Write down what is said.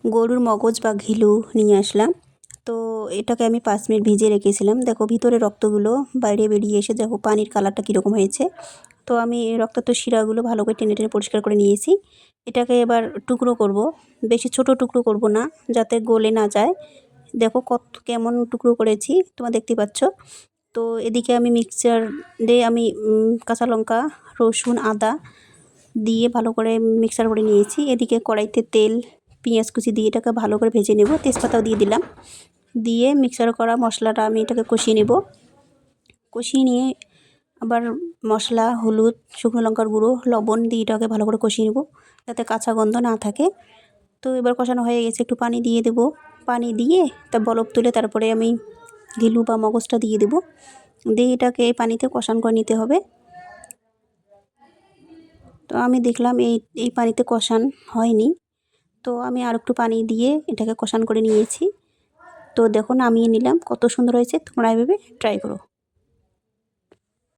গরুর মগজ বা ঘিলু নিয়ে আসলাম। তো এটাকে আমি 5 মিনিট ভিজিয়ে রেখেছিলাম। দেখো ভিতরে রক্তগুলো বাইরে বেরিয়ে এসে দেখো পানির কালারটা কীরকম হয়েছে। তো আমি রক্তাক্ত শিরাগুলো ভালো করে টেনে টেনে পরিষ্কার করে নিয়েছি। এটাকে এবার টুকরো করব, বেশি ছোট টুকরো করব না, যাতে গলে না যায়। দেখো কেমন টুকরো করেছি তোমরা দেখতে পাচ্ছ। তো এদিকে আমি মিক্সচার দিয়ে আমি কাঁচা লঙ্কা, রসুন, আদা দিয়ে ভালো করে মিক্সার করে নিয়েছি। এদিকে কড়াইতে তেল, পেঁয়াজ কুচি দিয়ে এটাকে ভালো করে ভেজে নেব। তেজপাতাও দিয়ে দিলাম। দিয়ে মিক্সার করা মশলাটা আমি এটাকে কষিয়ে নেব। কষিয়ে নিয়ে আবার মশলা, হলুদ, শুকনো লঙ্কার গুঁড়ো, লবণ দিয়ে এটাকে ভালো করে কষিয়ে নেব, যাতে কাঁচা গন্ধ না থাকে। তো এবার কষানো হয়ে গেছে, একটু পানি দিয়ে দেব। পানি দিয়ে তা বলক তুলে তারপরে আমি ঘিলু বা মগজটা দিয়ে দেব। দিয়ে এটাকে এই পানিতে কষান করে নিতে হবে। তো আমি দেখলাম এই পানিতে কষান হয়নি, তো আমি আর একটু পানি দিয়ে এটাকে কষান করে নিয়েছি। তো দেখো নামিয়ে নিলাম, কত সুন্দর হয়েছে। তোমরা এভাবে ট্রাই করো।